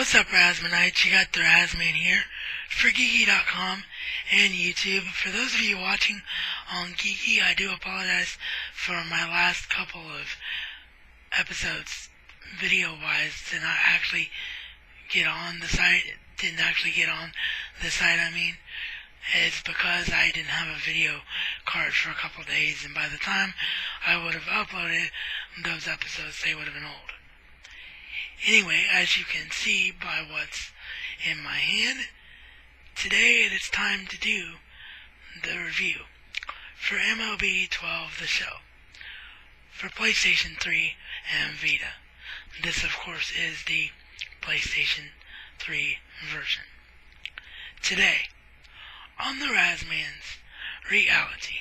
What's up, Razmanites? You got the Razman here for Geeky.com and YouTube. For those of you watching on Geeky, I do apologize for my last couple of episodes, video-wise, did not actually get on the site. It's because I didn't have a video card for a couple of days, and by the time I would have uploaded those episodes, they would have been old. Anyway, as you can see by what's in my hand, today it is time to do the review for MLB 12 The Show for PlayStation 3 and Vita. This, of course, is the PlayStation 3 version. Today, on the Razman's Reality.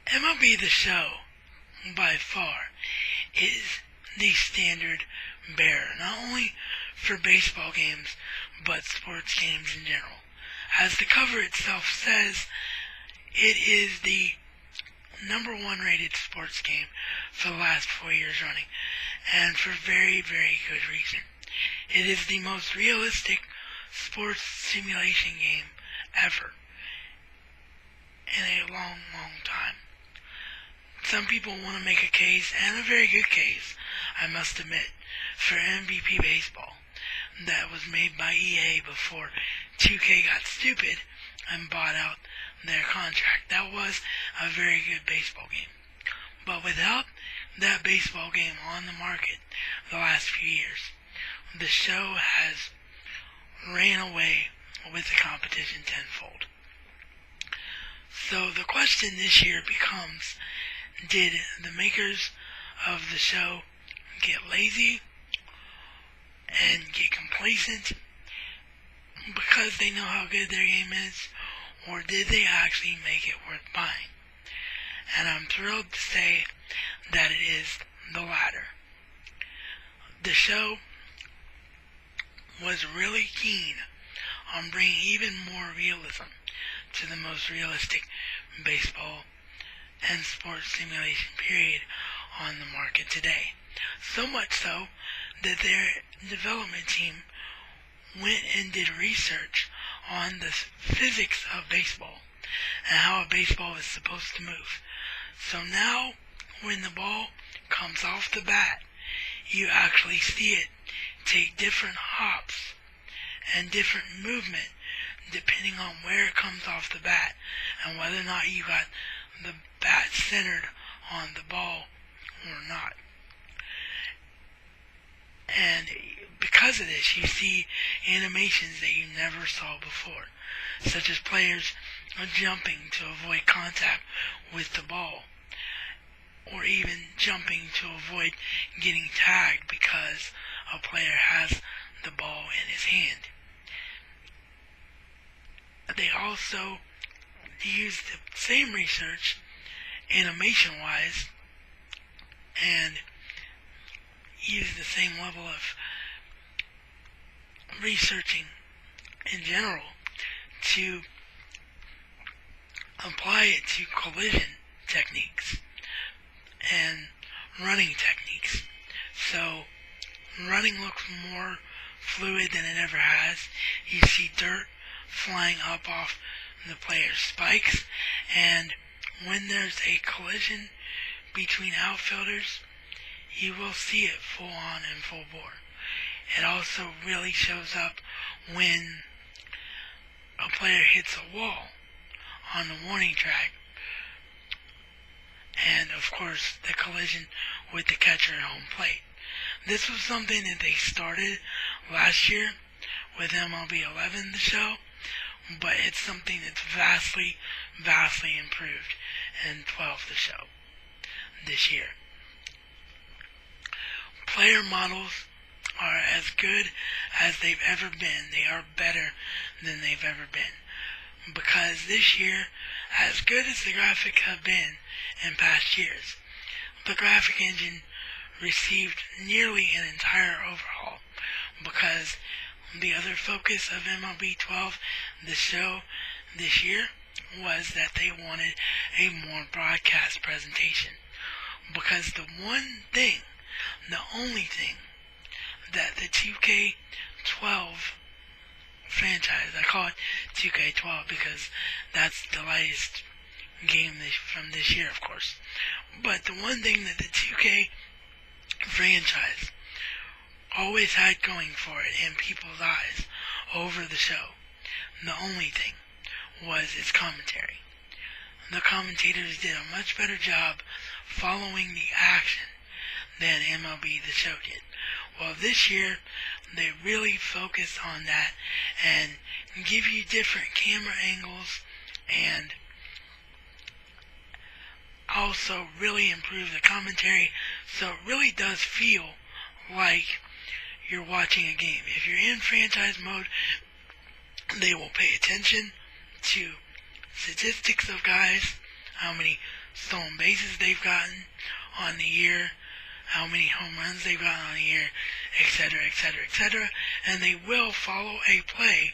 MLB The Show, by far, is the standard bearer, not only for baseball games, but sports games in general. As the cover itself says, it is the #1 rated sports game for the last 4 years running, and for very, very good reason. It is the most realistic sports simulation game ever in a long, long time. Some people want to make a case, and a very good case, I must admit, for MVP Baseball that was made by EA before 2K got stupid and bought out their contract. That was a very good baseball game. But without that baseball game on the market the last few years, the show has ran away with the competition tenfold. So the question this year becomes, did the makers of the show get lazy and get complacent because they know how good their game is, or did they actually make it worth buying? And I'm thrilled to say that it is the latter. The show was really keen on bringing even more realism to the most realistic baseball and sports simulation period on the market today. So much so that their development team went and did research on the physics of baseball and how a baseball is supposed to move. So now, when the ball comes off the bat, you actually see it take different hops and different movement depending on where it comes off the bat and whether or not you got the bat centered on the ball or not. And because of this, you see animations that you never saw before, such as players jumping to avoid contact with the ball, or even jumping to avoid getting tagged because a player has the ball in his hand. They also use the same research animation-wise and use the same level of researching in general to apply it to collision techniques and running techniques. So running looks more fluid than it ever has. You see dirt flying up off the player's spikes, and when there's a collision between outfielders, you will see it full on and full bore. It also really shows up when a player hits a wall on the warning track, and of course the collision with the catcher at home plate. This was something that they started last year with MLB 11, the show, but it's something that's vastly improved in 12, the show, this year. Player models are as good as they've ever been. They are better than they've ever been. Because this year, as good as the graphics have been in past years, the graphic engine received nearly an entire overhaul, because the other focus of MLB 12, the show this year, was that they wanted a more broadcast presentation. Because the only thing that the 2K12 franchise, I call it 2K12 because that's the latest game from this year, of course. But the one thing that the 2K franchise always had going for it in people's eyes over the show, the only thing, was its commentary. The commentators did a much better job following the action than MLB the show did. Well, this year, they really focus on that and give you different camera angles, and also really improve the commentary, so it really does feel like you're watching a game. If you're in franchise mode, they will pay attention to statistics of guys, how many stolen bases they've gotten on the year, how many home runs they've gotten on the year, etc., and they will follow a play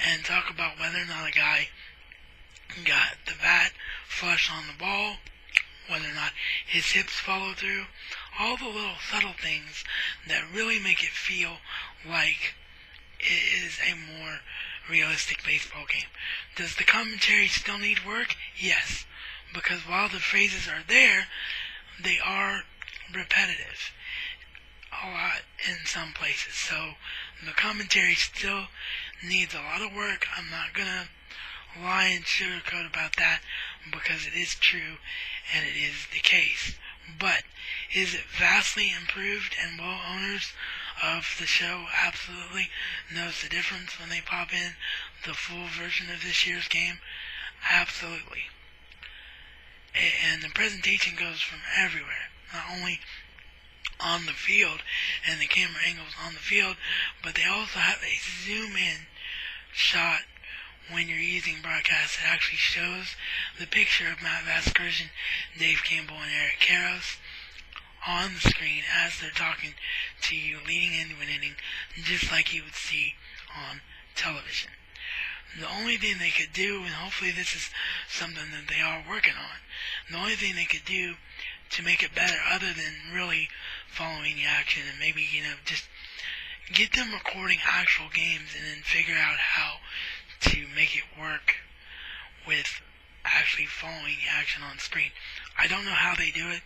and talk about whether or not a guy got the bat flush on the ball, whether or not his hips follow through, all the little subtle things that really make it feel like it is a more realistic baseball game. Does the commentary still need work? Yes, because while the phrases are there, they are repetitive a lot in some places, so the commentary still needs a lot of work. I'm not gonna lie and sugarcoat about that, because it is true and it is the case. But is it vastly improved, and will owners of the show absolutely knows the difference when they pop in the full version of this year's game? Absolutely. And the presentation goes from everywhere, not only on the field and the camera angles on the field, but they also have a zoom in shot when you're using broadcast that actually shows the picture of Matt Vasgersian, Dave Campbell, and Eric Karros on the screen as they're talking to you leading into an inning, just like you would see on television. The only thing they could do, and hopefully this is something that they are working on, the only thing they could do to make it better, other than really following the action and maybe, just get them recording actual games and then figure out how to make it work with actually following the action on screen. I don't know how they do it,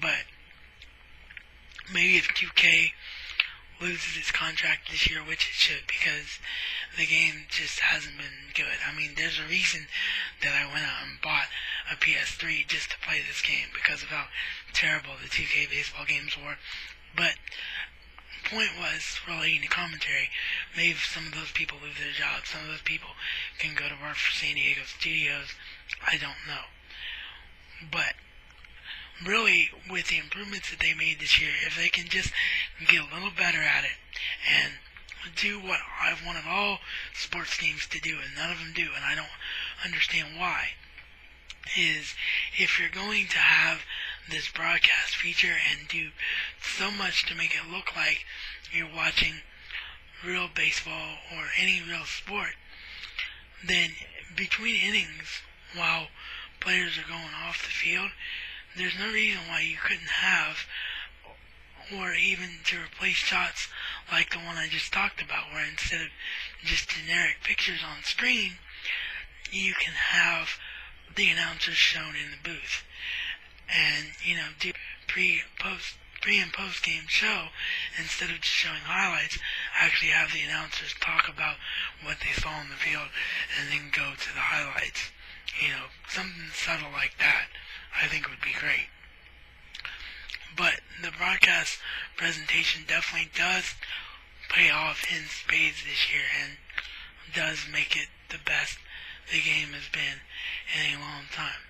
but maybe if 2K loses its contract this year, which it should, because the game just hasn't been good. I mean, there's a reason that I went out and bought a PS3 just to play this game, because of how terrible the 2K baseball games were. But the point was, relating to commentary, maybe some of those people lose their jobs, some of those people can go to work for San Diego studios, I don't know. But really, with the improvements that they made this year, if they can just get a little better at it and do what I've wanted all sports games to do, and none of them do, and I don't understand why, is if you're going to have this broadcast feature and do so much to make it look like you're watching real baseball or any real sport, then between innings, while players are going off the field, there's no reason why you couldn't have, or even to replace shots like the one I just talked about, where instead of just generic pictures on screen, you can have the announcers shown in the booth. And, do pre-post pre- and post-game show, instead of just showing highlights, actually have the announcers talk about what they saw on the field and then go to the highlights. Something subtle like that I think would be great. But the broadcast presentation definitely does pay off in spades this year and does make it the best the game has been in a long time.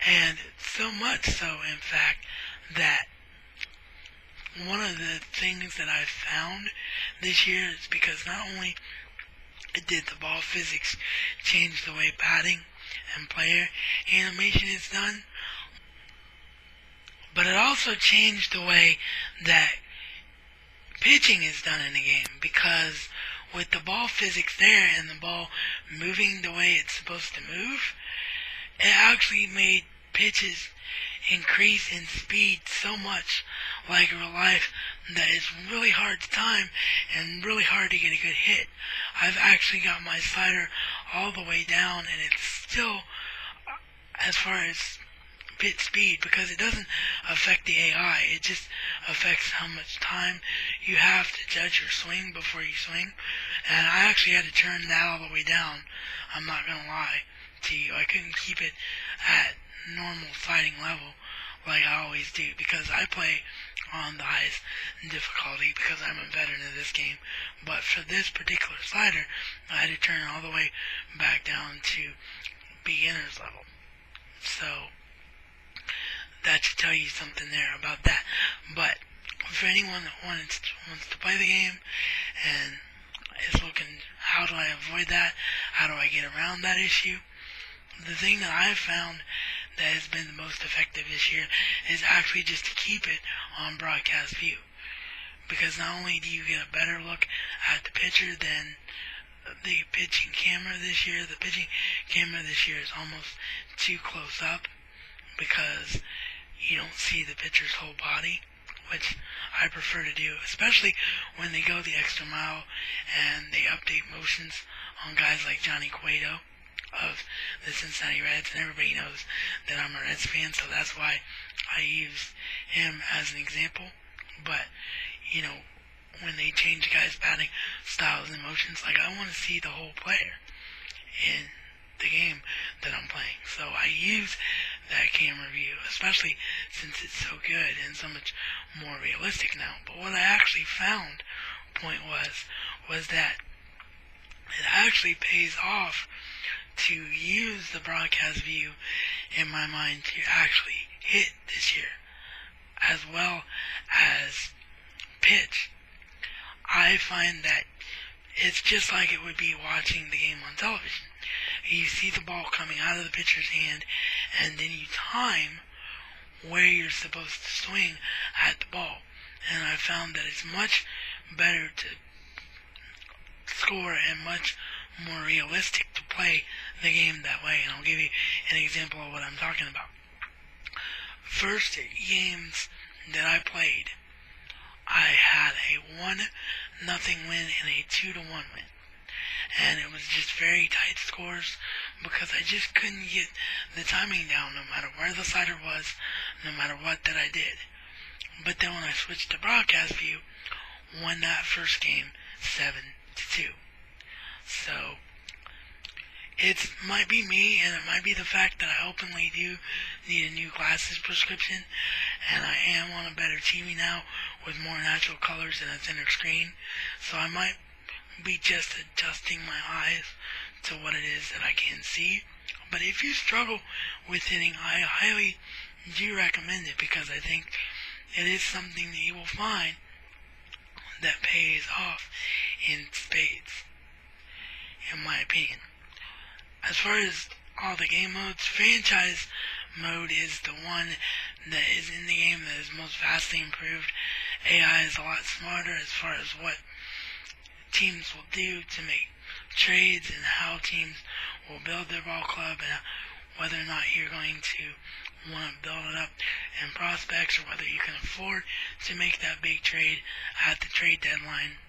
And so much so, in fact, that one of the things that I've found this year is because not only did the ball physics change the way batting and player animation is done, but it also changed the way that pitching is done in the game, because with the ball physics there and the ball moving the way it's supposed to move, it actually made pitches increase in speed so much like real life that it's really hard to time and really hard to get a good hit. I've actually got my slider all the way down and it's still, as far as pitch speed, because it doesn't affect the AI, it just affects how much time you have to judge your swing before you swing. And I actually had to turn that all the way down. I'm not gonna lie to you, I couldn't keep it at normal sliding level like I always do, because I play on the highest difficulty because I'm a veteran of this game. But for this particular slider, I had to turn it all the way back down to beginner's level. So that should tell you something there about that. But for anyone that wants to play the game and is looking, how do I avoid that? How do I get around that issue? The thing that I've found that has been the most effective this year is actually just to keep it on broadcast view. Because not only do you get a better look at the pitcher than the pitching camera this year, the pitching camera this year is almost too close up because you don't see the pitcher's whole body, which I prefer to do, especially when they go the extra mile and they update motions on guys like Johnny Cueto of the Cincinnati Reds, and everybody knows that I'm a Reds fan, so that's why I use him as an example. But, when they change guys' batting styles and motions, like, I want to see the whole player in the game that I'm playing. So I use that camera view, especially since it's so good and so much more realistic now. But what I actually found, was that it actually pays off to use the broadcast view, in my mind, to actually hit this year, as well as pitch. I find that it's just like it would be watching the game on television. You see the ball coming out of the pitcher's hand, and then you time where you're supposed to swing at the ball. And I found that it's much better to score and much more realistic to play the game that way. And I'll give you an example of what I'm talking about. First games that I played, I had a 1-0 win and a 2-1 win. And it was just very tight scores because I just couldn't get the timing down no matter where the slider was, no matter what that I did. But then when I switched to broadcast view, won that first game 7-2. So it might be me, and it might be the fact that I openly do need a new glasses prescription, and I am on a better TV now with more natural colors and a thinner screen. So I might be just adjusting my eyes to what it is that I can see. But if you struggle with hitting, I highly do recommend it, because I think it is something that you will find that pays off in spades, in my opinion. As far as all the game modes, franchise mode is the one that is in the game that is most vastly improved. AI is a lot smarter as far as what teams will do to make trades and how teams will build their ball club, and whether or not you're going to want to build it up in prospects, or whether you can afford to make that big trade at the trade deadline.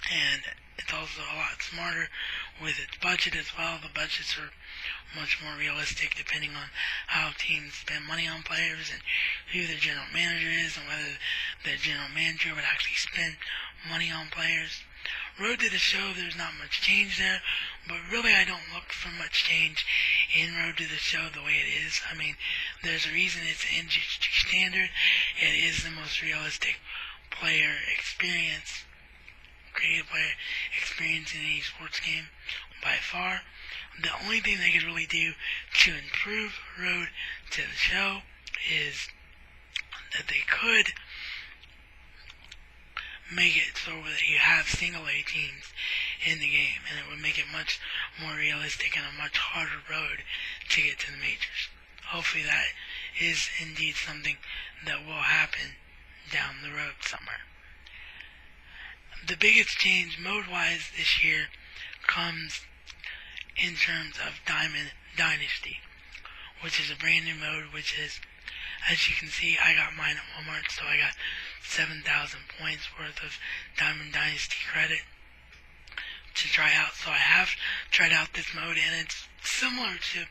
And it's also a lot smarter with its budget as well. The budgets are much more realistic depending on how teams spend money on players and who their general manager is and whether the general manager would actually spend money on players. Road to the Show, there's not much change there, but really I don't look for much change in Road to the Show the way it is. I mean, there's a reason it's an industry standard. It is the most realistic player experience, creative player experience in any sports game by far. The only thing they could really do to improve Road to the Show is that they could make it so that you have single A teams in the game, and it would make it much more realistic and a much harder road to get to the majors. Hopefully that is indeed something that will happen down the road somewhere. The biggest change mode-wise this year comes in terms of Diamond Dynasty, which is a brand new mode, which is, as you can see, I got mine at Walmart, so I got 7,000 points worth of Diamond Dynasty credit to try out. So I have tried out this mode, and it's similar to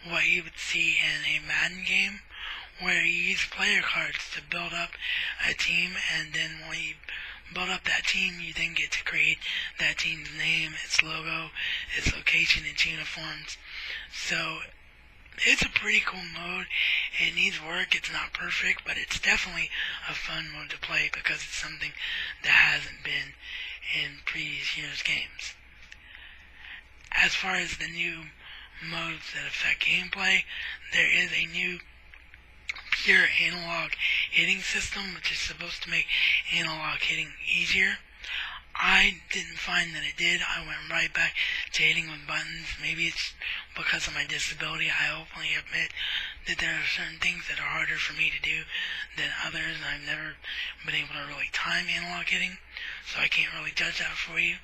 what you would see in a Madden game, where you use player cards to build up a team, and then when you build up that team, you then get to create that team's name, its logo, its location, its uniforms. So it's a pretty cool mode. It needs work. It's not perfect, but it's definitely a fun mode to play because it's something that hasn't been in previous years' games. As far as the new modes that affect gameplay, there is a new pure analog hitting system, which is supposed to make analog hitting easier. I didn't find that it did. I went right back to hitting with buttons. Maybe it's because of my disability. I openly admit that there are certain things that are harder for me to do than others. I've never been able to really time analog hitting, so I can't really judge that for you.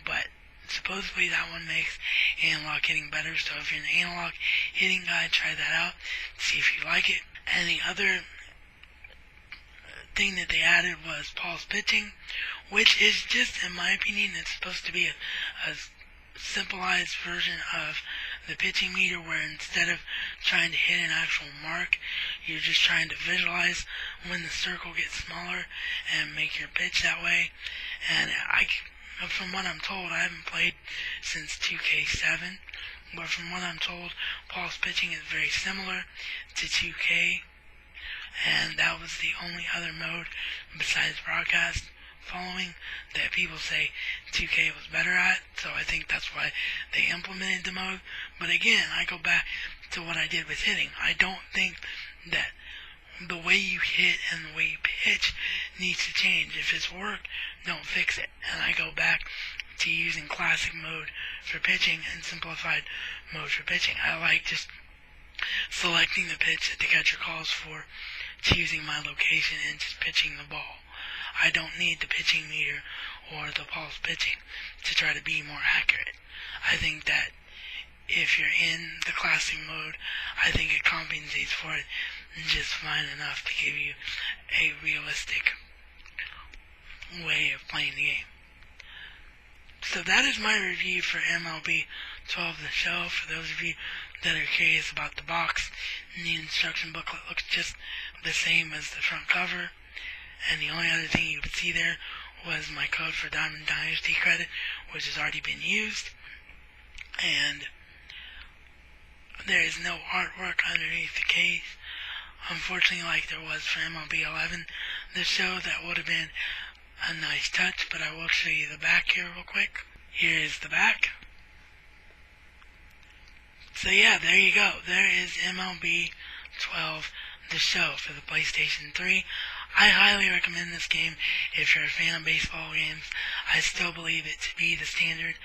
But supposedly that one makes analog hitting better, so if you're an analog hitting guy, try that out, see if you like it. And the other thing that they added was pulse pitching, which is just, in my opinion, it's supposed to be a simplified version of the pitching meter, where instead of trying to hit an actual mark, you're just trying to visualize when the circle gets smaller and make your pitch that way. And from what I'm told, I haven't played since 2K7, but from what I'm told, pulse pitching is very similar to 2K, and that was the only other mode besides broadcast following that people say 2K was better at, so I think that's why they implemented the mode. But again, I go back to what I did with hitting. I don't think that the way you hit and the way you pitch needs to change. If it's worked, don't fix it. And I go back to using classic mode for pitching and simplified mode for pitching. I like just selecting the pitch that the catcher calls for, choosing my location, and just pitching the ball. I don't need the pitching meter or the pulse pitching to try to be more accurate. I think that if you're in the classic mode, I think it compensates for it just fine enough to give you a realistic way of playing the game. So that is my review for MLB 12 The Show. For those of you that are curious about the box, the instruction booklet looks just the same as the front cover. And the only other thing you would see there was my code for Diamond Dynasty credit, which has already been used. And there is no artwork underneath the case, unfortunately, like there was for MLB 11. The show that would have been a nice touch, but I will show you the back here real quick. Here is the back. So yeah, there you go. There is MLB 12 The Show for the PlayStation 3. I highly recommend this game if you're a fan of baseball games. I still believe it to be the standard,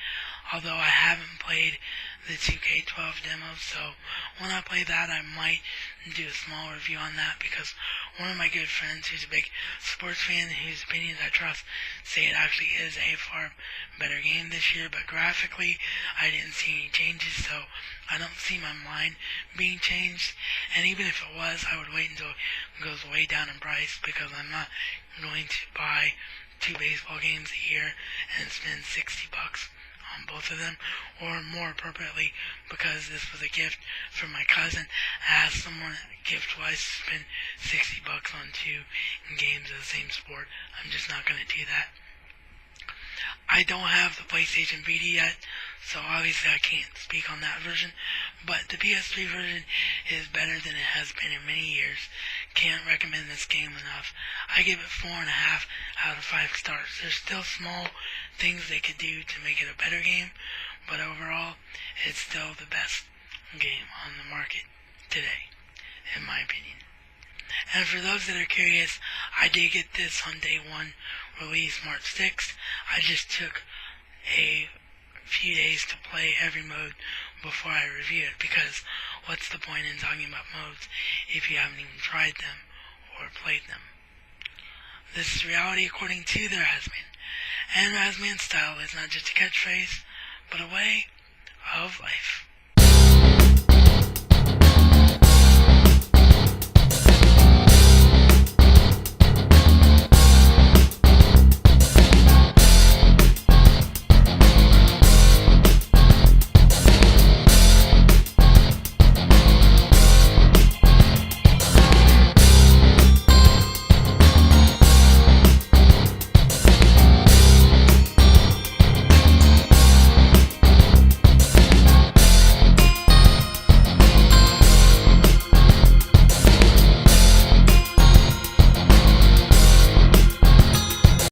although I haven't played the 2K12 demo, so when I play that, I might do a small review on that, because one of my good friends who's a big sports fan, whose opinions I trust, say it actually is a far better game this year, but graphically, I didn't see any changes, so I don't see my mind being changed, and even if it was, I would wait until it goes way down in price, because I'm not going to buy 2 baseball games a year and spend $60 on both of them, or more appropriately, because this was a gift from my cousin. I asked someone gift-wise to spend $60 on two games of the same sport. I'm just not going to do that. I don't have the PlayStation Vita yet, so obviously I can't speak on that version, but the PS3 version is better than it has been in many years. Can't recommend this game enough. I give it 4.5 out of 5 stars. There's still small things they could do to make it a better game, but overall, it's still the best game on the market today, in my opinion. And for those that are curious, I did get this on day one, release March 6th. I just took a few days to play every mode before I review it, because what's the point in talking about modes if you haven't even tried them or played them? This is reality according to the Razman. And Razman's style is not just a catchphrase, but a way of life.